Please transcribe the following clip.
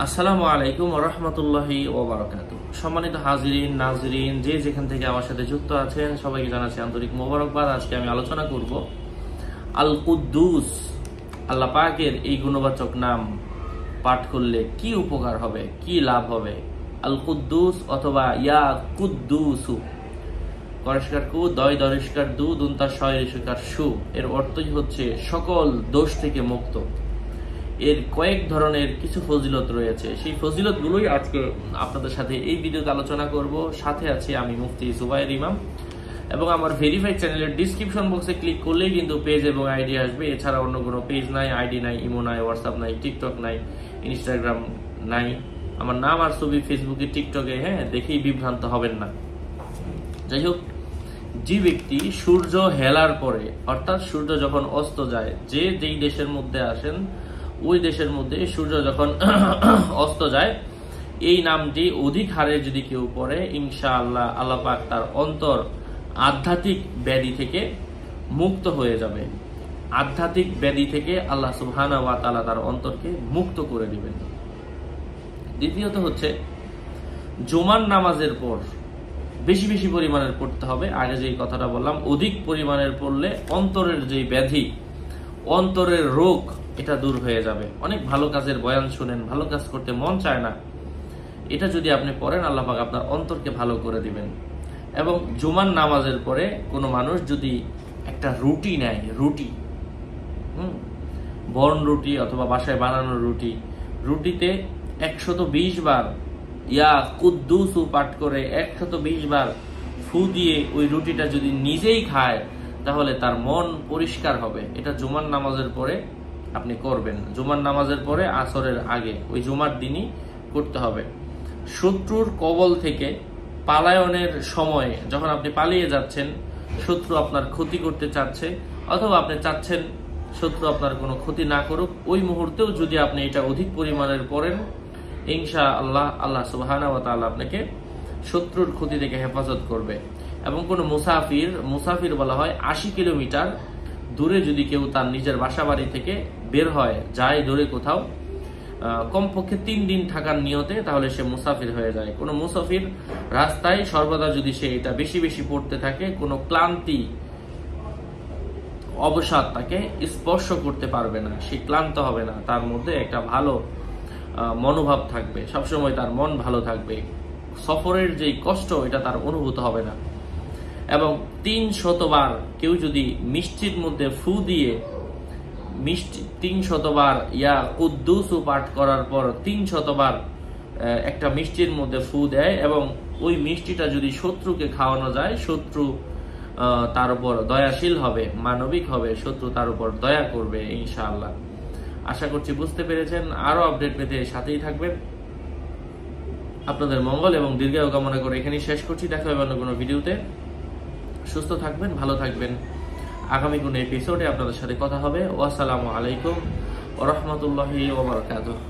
আসসালামু আলাইকুম ওয়া রাহমাতুল্লাহি ওয়া বারাকাতুহু। সম্মানিত হাজিরিন নাজরিন, যে যেখান থেকে আমার সাথে যুক্ত আছেন সবাইকে জানাচ্ছি আন্তরিক মোবারকবাদ। আজকে আমি আলোচনা করব আল কুদ্দুস, আল্লাহ পাকের এই গুণবাচক নাম পাঠ করলে কি উপকার হবে, কি লাভ হবে। আল কুদ্দুস অথবা ইয়া কুদ্দুসু, করিষ্কার কু, দয় দরিষ্কার দু, দুন্তা শয়রিষ্কার সু, এর অর্থই হচ্ছে সকল দোষ থেকে মুক্ত। এর কয়েক ধরনের কিছু ফজিলত রয়েছে, সেই ফজিলতগুলোই আজকে আপনাদের সাথে এই ভিডিওতে আলোচনা করব। সাথে আছি আমি মুফতি জুবায়ের ইমাম, এবং আমার ভেরিফাইড চ্যানেলের ডিসক্রিপশন বক্সে ক্লিক করলেই কিন্তু পেজ এবং আইডি আসবে। এছাড়া অন্য কোনো পেজ নাই, আইডি নাই, ইমো নাই, হোয়াটসঅ্যাপ নাই, টিকটক নাই, ইনস্টাগ্রাম নাই। আমার নাম আর ছবি ফেসবুকে, টিকটকে দেখেই বিভ্রান্ত হবেন না। যাই হোক, যে ব্যক্তি সূর্য হেলার পরে, অর্থাৎ সূর্য যখন অস্ত যায়, যেই দেশের মধ্যে আসেন ওই দেশের মধ্যে সূর্য যখন অস্ত যায়, এই নামটি অধিক হারে যদি কেউ পড়ে, ইনশাআল্লাহ আল্লাহ পাক তার অন্তর আধ্যাত্মিক ব্যাধি থেকে মুক্ত হয়ে যাবে। আধ্যাত্মিক ব্যাধি থেকে আল্লাহ সুবহানাহু ওয়া তাআলা তার অন্তরকে মুক্ত করে দিবেন। দ্বিতীয়ত হচ্ছে, জুমার নামাজের পর বেশি বেশি পরিমাণের পড়তে হবে। আগে যে কথাটা বললাম, অধিক পরিমাণের পড়লে অন্তরের যে ব্যাধি, অন্তরের রোগ, এটা দূর হয়ে যাবে। অনেক ভালো কাজের বয়ান শুনেন, ভালো কাজ করতে মন চায় না, এটা যদি আপনি পড়েন আল্লাহ পাক আপনার অন্তরকে ভালো করে দিবেন। এবং জুমার নামাজের পরে কোনো মানুষ যদি একটা রুটি নেয়, বর্ণ রুটি অথবা বাসায় বানানো রুটিতে 120 বার ইয়া কুদ্দুসু পাঠ করে 120 বার ফু দিয়ে ওই রুটিটা যদি নিজেই খায়, তাহলে তার মন পরিষ্কার হবে। এটা জুমার নামাজের পরে আপনি করবেন। জুমার নামাজের পরে আসরের আগে, ওই জুমার দিনই করতে হবে। শত্রুর কবল থেকে পালায়নের সময়ে, যখন আপনি পালিয়ে যাচ্ছেন, শত্রু আপনার ক্ষতি করতে চাচ্ছে অথবা আপনি চাচ্ছেন শত্রু আপনার কোনো ক্ষতি না করুক, ওই মুহূর্তেও যদি আপনি এটা অধিক পরিমাণের পড়েন, ইনশাআল্লাহ আল্লাহ সুবহানাহু ওয়া তাআলা আপনাকে শত্রুর ক্ষতি থেকে হেফাজত করবে। এবং কোনো মুসাফির বলা হয় 80 কিলোমিটার দূরে যদি কেউ তার নিজের বাসা বাড়ি থেকে বের হয়, যায় দূরে কোথাও, কমপক্ষে 3 দিন থাকার নিয়তে, তাহলে সে মুসাফির হয়ে যায়। কোনো মুসাফির রাস্তায় সর্বদা যদি সে এটা বেশি বেশি পড়তে থাকে, কোনো ক্লান্তি অবসাদ তাকে স্পর্শ করতে পারবে না, সে ক্লান্ত হবে না, তার মধ্যে একটা ভালো মনোভাব থাকবে, সবসময় তার মন ভালো থাকবে, সফরের যেই কষ্ট এটা তার অনুভূত হবে না। এবং 300 বার কেউ যদি মিষ্টির মধ্যে ফু দিয়ে 300 বার ইয়া কুদ্দুসু পাঠ করার পর 300 বার একটা মিষ্টির মধ্যে ফু দেয়, এবং ওই মিষ্টিটা যদি শত্রুকে খাওয়ানো যায়, শত্রু তার উপর দয়াশীল হবে, মানবিক হবে, শত্রু তার উপর দয়া করবে ইনশাআল্লাহ। আশা করছি বুঝতে পেরেছেন। আরো আপডেট পেতে সাথেই থাকবেন। আপনাদের মঙ্গল এবং দীর্ঘায়ু কামনা করে এখানেই শেষ করছি। দেখা হবে অন্য কোনো ভিডিওতে। সুস্থ থাকবেন, ভালো থাকবেন। আগামী কোনো এপিসোডে আপনাদের সাথে কথা হবে। ওয়াসসালামু আলাইকুম ওয়া রাহমাতুল্লাহি ওয়া বারাকাতুহু।